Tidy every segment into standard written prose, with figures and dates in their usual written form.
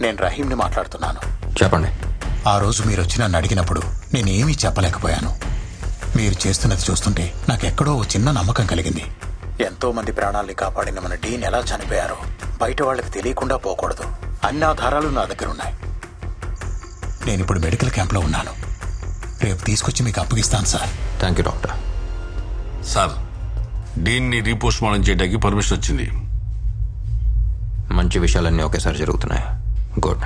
నేను రహీంని మాట్లాడుతున్నాను. చెప్పండి. ఆ రోజు మీరు వచ్చి నన్ను అడిగినప్పుడు నేనేమీ చెప్పలేకపోయాను. మీరు చేస్తున్నది చూస్తుంటే నాకెక్కడో ఓ చిన్న నమ్మకం కలిగింది. ఎంతో మంది ప్రాణాల్ని కాపాడిన మన డీన్ ఎలా చనిపోయారో బయట వాళ్ళకి తెలియకుండా పోకూడదు. అన్ని ఆధారాలు నా దగ్గర ఉన్నాయి. నేనిప్పుడు మెడికల్ క్యాంప్లో ఉన్నాను. రేపు తీసుకొచ్చి మీకు అప్పగిస్తాను sir. Thank you doctor. Sir, డీన్ని రీపోస్ట్ మార్టం చేయడానికి పర్మిషన్ వచ్చింది. మంచి విషయాలన్నీ ఒకేసారి జరుగుతున్నాయి. గుడ్.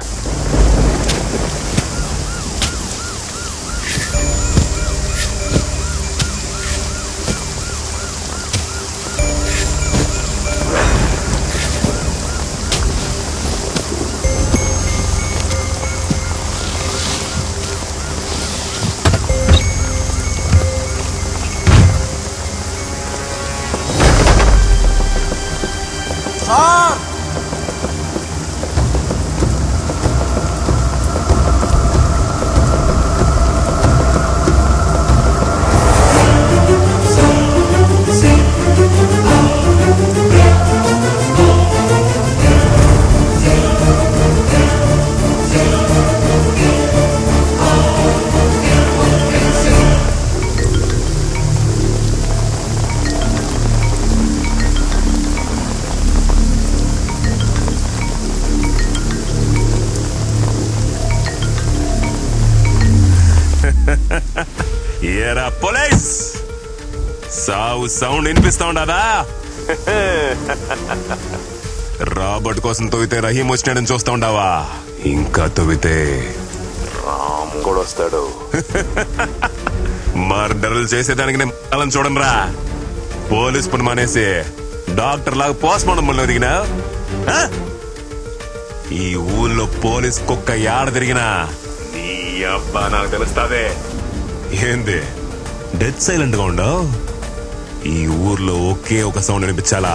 ఏరా పోలీస్, సావు సౌండ్ వినిపిస్తా ఉండదా? రాబర్ట్ కోసం తవ్వితే రహీం వచ్చినాడని చూస్తా ఉండవా? ఇంకా తవ్వితే రామ్ కూడా వస్తాడు. మర్డర్లు చేసేదానికి నేను చూడండి రా. పోలీస్ పని మానేసి డాక్టర్ లాగా పోస్ట్ మార్టం పనిలో దిగినా ఈ ఊళ్ళో పోలీస్ కుక్క ఏడ తిరిగినా నీ అబ్బా నాకు తెలుస్తాదే. ఏంది డెత్ సైలెంట్ గా ఉండవు? ఈ ఊర్లో ఒకే ఒక సౌండ్ వినిపించాలా?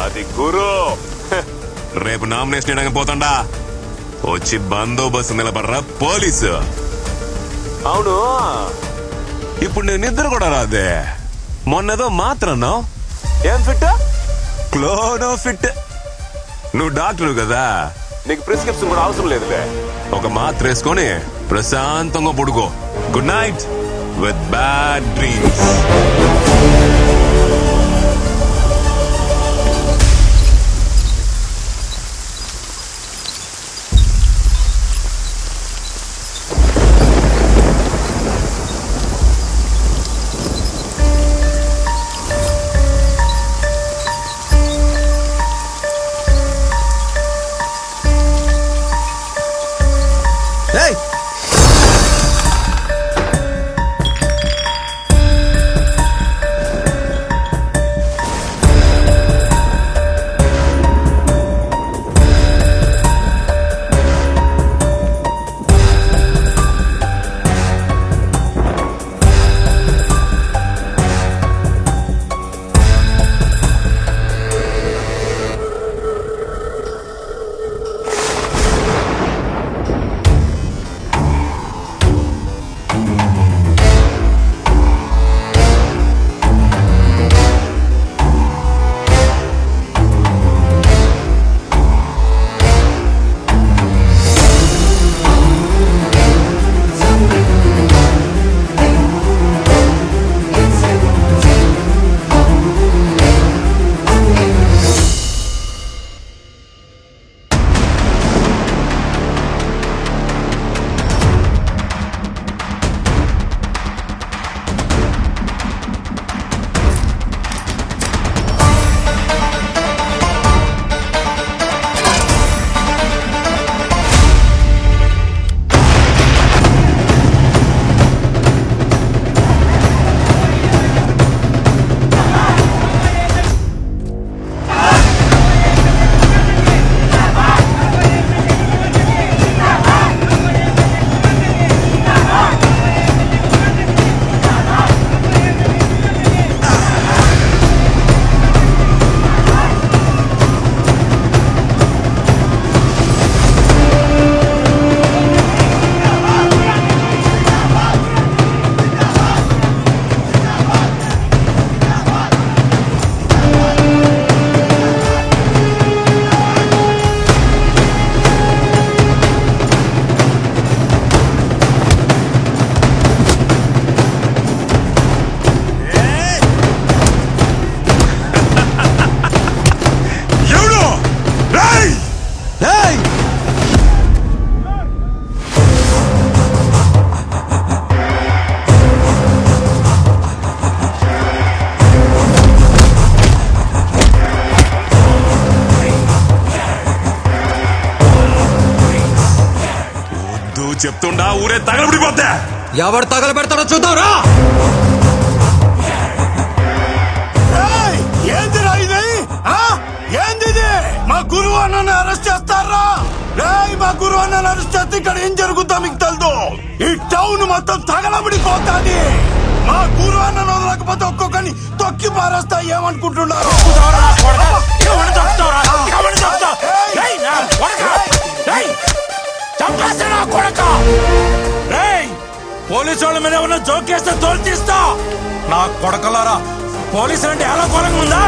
అది గురు. రేపు నామినేషన్ వేయడానికి పోతాండా, వచ్చి బందోబస్తు నిలబడరా పోలీసు. అవును, ఇప్పుడు నేను నిద్ర కూడా రాదే. మొన్నదో మాత్రన్నా ఏం ఫిట్ క్లోనో ఫిట్. నువ్వు డాక్టర్ కదా, నీకు ప్రిస్క్రిప్షన్ కూడా అవసరం లేదులే. ఒక మాత్ర వేసుకొని ప్రశాంతంగా పడుకో. Good night with bad dreams. చెప్తుండా ఊరే తగలబడిపోతే. ఎవరు తగల పెడతాడో చూద్దాంరా. ఏందిరా ఇది? ఏంది? మా గురువు అన్నని అరెస్ట్ చేస్తారా? మా గురువు అన్నని అరెస్ట్ చేస్తే ఇక్కడ ఏం జరుగుతుందో మీకు తెలుదు. ఈ టౌన్ మొత్తం తగలబడిపోతాది. మా గురువు అన్నను వదలకపోతే ఒక్కొక్కని తొక్కి పారేస్తా. ఏమనుకుంటున్నారు? పోలీసు వాళ్ళ మీద ఉన్న జోకేస్తే తోలు తీస్తా. నా కొడకలారా, పోలీసులు అంటే ఎలా కోలంగా ఉందా?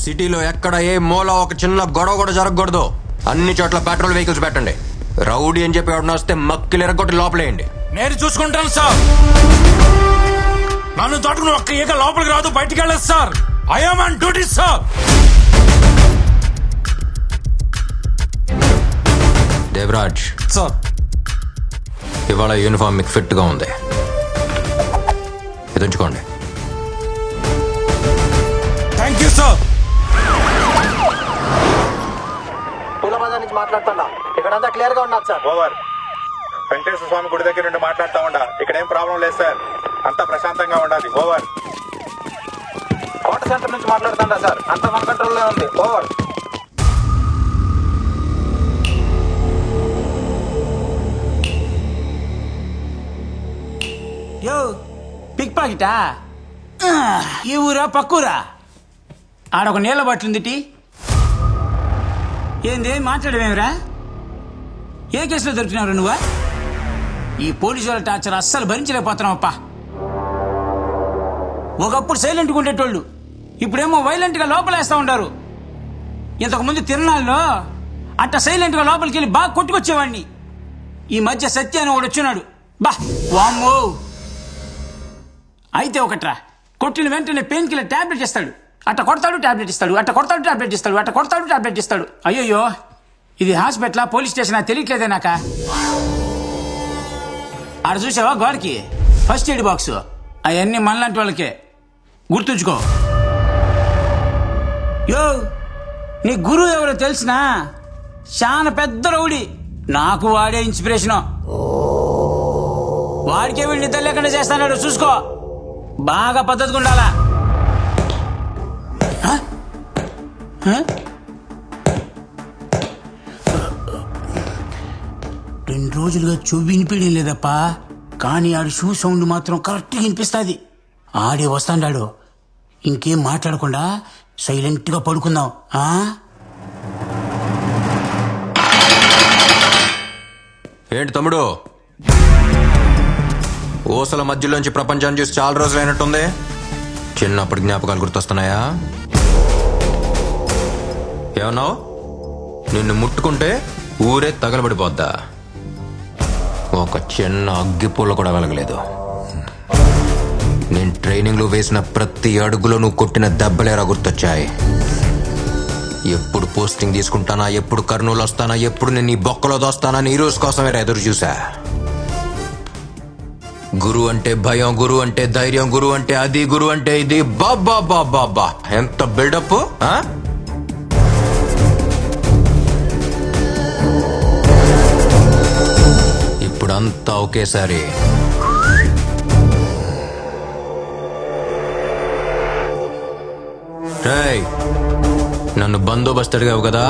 సిటీలో ఎక్కడ ఏ మూల ఒక చిన్న గొడవ కూడా జరగకూడదు. అన్ని చోట్ల పెట్రోల్ వెహికల్స్ పెట్టండి. రౌడీ అని చెప్పి ఎవడన్నా వస్తే మక్కిలు ఎరగొట్టి లోపలేయండి. నేను చూసుకుంటాను సార్. నన్ను తట్టుకుని ఒక్క ఈగ లోపలికి రాదు, బయటికి వెళ్ళదు sir. I am on duty sir. Devaraj sir, ఇవాళ యూనిఫామ్ మీకు ఫిట్ గా ఉంది. ఇది ఉంచుకోండి. Thank you sir. పూలబజార్ నుంచి మాట్లాడుతున్నా. ఇక్కడంతా క్లియర్ గా ఉన్నది సార్. ఓవర్. వెంకటేశ్వర స్వామి గుడి దగ్గర నుండి మాట్లాడుతూ ఉండా. ఇక్కడ ఏం ప్రాబ్లం లేదు సార్. అంతా ప్రశాంతంగా ఉండాలి. ఓవర్. కోట సెంటర్ నుంచి మాట్లాడుతుండా సార్. అంతా మన కంట్రోల్లో ఉంది. ఓవర్. యో పిక్ పాకెటా? ఈ ఊరా పక్కూరా? ఆడొక నీళ్ళ బాటిల్ ఏంది మాట్లాడమేమిరా? ఏ కేసులో దొరికినావు నువ్వా? ఈ పోలీసు వాళ్ళ టార్చర్ అస్సలు భరించలేకపోతున్నావప్పా. ఒకప్పుడు సైలెంట్గా ఉండేటోళ్ళు ఇప్పుడేమో వైలెంట్ గా లోపలేస్తా ఉంటారు. ఇంతకుముందు తిరునాళ్ళలో అట్ట సైలెంట్ గా లోపలికి వెళ్ళి బాగా కొట్టుకొచ్చేవాడిని. ఈ మధ్య సత్య అని ఒకడు వచ్చినాడు. బా వామ్మో. అయితే ఒకట్రా, కొట్టిన వెంటనే పెయిన్ కిల్లర్ టాబ్లెట్ ఇస్తాడు. అట్ట కొడతాడు టాబ్లెట్ ఇస్తాడు, అట్ట కొడతాడు టాబ్లెట్ ఇస్తాడు, అట్ట కొడతాడు టాబ్లెట్ ఇస్తాడు. అయ్యయ్యో, ఇది హాస్పిటల్ పోలీస్ స్టేషన్ తెలియట్లేదే నాక. ఆడ చూసావా గోడకి ఫస్ట్ ఎయిడ్ బాక్స్? అవన్నీ మనలాంటి వాళ్ళకే, గుర్తుంచుకో. యో, నీ గురువు ఎవరో తెలిసినా? చాలా పెద్ద రౌడీ. నాకు వాడే ఇన్స్పిరేషన్. వాడికే వీళ్ళు నిద్ర లేకుండా చేస్తాడు. చూసుకో, బాగా పద్ధతిగా ఉండాలా. 2 రోజులుగా చెవి వినిపించడం లేదప్పా. కానీ ఆడు షూ సౌండ్ మాత్రం కరెక్ట్గా వినిపిస్తుంది. ఆడే వస్తాడాడు. ఇంకేం మాట్లాడకుండా సైలెంట్ గా పడుకుందాం. ఏంటి తమ్ముడు, ఊసల మధ్యలోంచి ప్రపంచాన్ని చూసి చాలా రోజులు అయినట్టుంది. చిన్నప్పటి జ్ఞాపకాలు గుర్తొస్తున్నాయా? ఏమన్నావు? నిన్ను ముట్టుకుంటే ఊరే తగలబడిపోద్దా? ఒక చిన్న అగ్గిపూల కూడా వెలగలేదు. నేను ట్రైనింగ్ లో వేసిన ప్రతి అడుగులో నువ్వు కొట్టిన దెబ్బలేరా గుర్తొచ్చాయి. ఎప్పుడు పోస్టింగ్ తీసుకుంటానా, ఎప్పుడు కర్నూలు వస్తానా, ఎప్పుడు నేను ఈ బొక్కలో దోస్తానా ఈ రోజు కోసమే ఎదురు చూసా. గురు అంటే భయం, గురు అంటే ధైర్యం, గురు అంటే అది, గురు అంటే ఇది. బాబా బాబా బా, ఎంత బిల్డప్! ఇప్పుడంతా ఒకేసారి రేయ్, నన్ను బందోబస్తు అడిగావు కదా,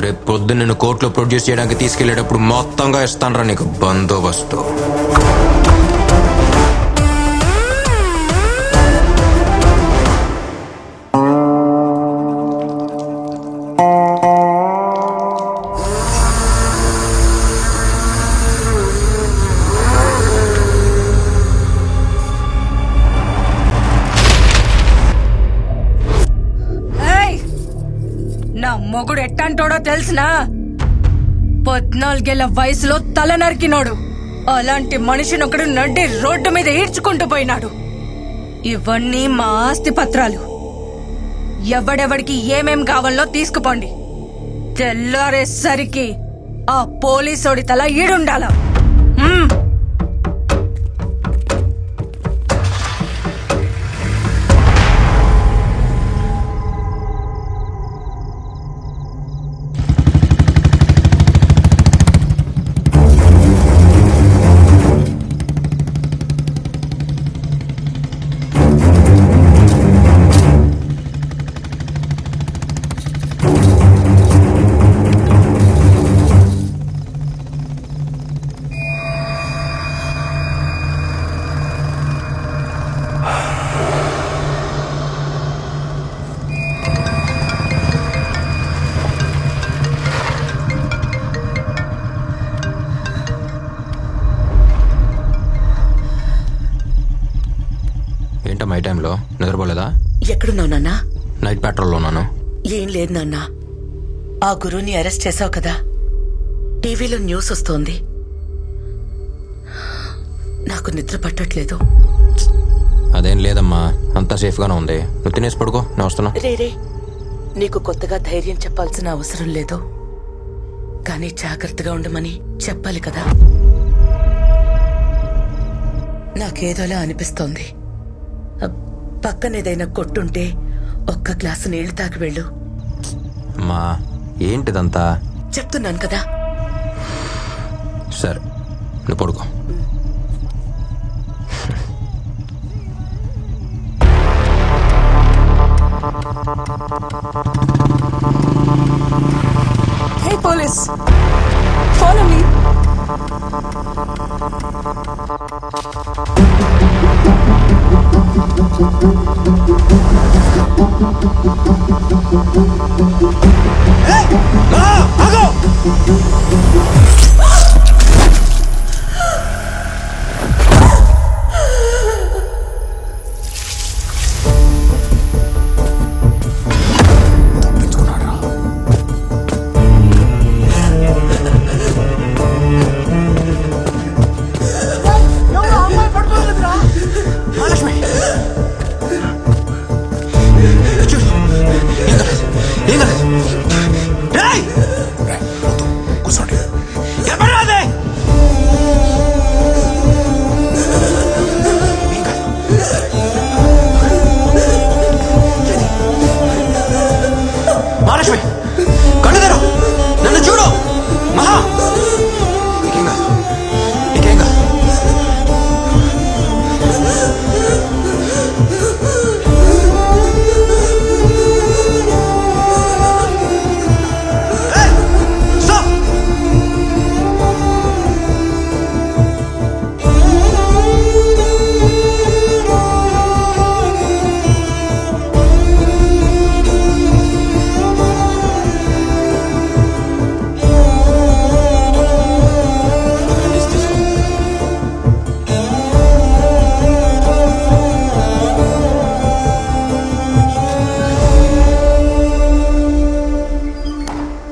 రేపు పొద్దున్న నిన్ను కోర్టులో ప్రొడ్యూస్ చేయడానికి తీసుకెళ్లేటప్పుడు మొత్తంగా ఇస్తానరా నీకు బందోబస్తు. మొగుడు ఎట్టంటోడో తెలిసినా? 14 వయసులో తల నరికినోడు. అలాంటి మనిషినొకడు నడ్డి రోడ్డు మీద ఈడ్చుకుంటూ పోయినాడు. ఇవన్నీ మా ఆస్తి పత్రాలు. ఎవడెవడికి ఏమేం కావాలో తీసుకుపోండి. తెల్లారేసరికి ఆ పోలీసోడి తల ఈడుండాల. ఏంటమ్మా ఈ టైంలో నిద్రపోలేదా? ఎక్కడున్నావు నాన్నా? నైట్ పెట్రోల్లో ఉన్నాను. ఏం లేదు నాన్నా, ఆ గురువుని అరెస్ట్ చేసావు కదా, టీవీలో న్యూస్ వస్తోంది. నాకు నిద్ర పట్టట్లేదు. అదేం లేదమ్మా, అంతా సేఫ్గానే ఉంది. నువ్వు తినేసి పడుకో, నేను వస్తున్నా. రే, నీకు కొత్తగా ధైర్యం చెప్పాల్సిన అవసరం లేదు, కానీ జాగ్రత్తగా ఉండమని చెప్పాలి కదా. నాకేదోలా అనిపిస్తోంది. పక్కనేదైనా కొట్టుంటే ఒక్క గ్లాసు నీళ్లు తాగి వెళ్ళు. అమ్మా ఏంటిదంతా? చెప్తున్నాను కదా. సరే నువ్వు పడుకో. Hey police, follow me. Hey! Ago! Mahalakshmi కళ్ళు తెరు, నన్ను చూడు. మహా నీకేం కాదు, నీకేం కాదు.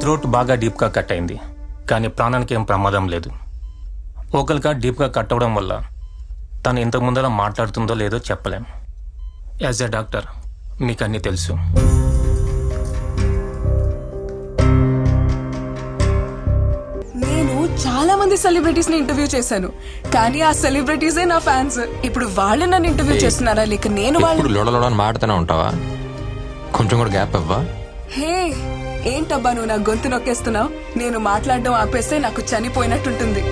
థ్రోట్ బాగా డీప్గా కట్ అయింది, కానీ ప్రాణానికి ఏం ప్రమాదం లేదు. ఓకల్గా డీప్గా కట్ అవడం వల్ల తను ఇంతకు ముందర మాట్లాడుతుందో లేదో చెప్పలేం. యాజ్ ఎ డాక్టర్ మీకు అన్నీ తెలుసు. నేను చాలా మంది సెలబ్రిటీస్ ని ఇంటర్వ్యూ చేశాను, కానీ ఆ సెలబ్రిటీసే నా ఫ్యాన్స్. ఇప్పుడు వాళ్ళు నన్ను ఇంటర్వ్యూ చేస్తున్నారా లేక నేను వాళ్ళు? లోడలోడని మాడుతూనే ఉంటావా? కొంచెం కూడా గ్యాప్ అవ్వా? హే ఏంటబ్బా నువ్వు నా గొంతు నొక్కేస్తున్నావు? నేను మాట్లాడడం ఆపేస్తే నాకు చనిపోయినట్టుంటుంది.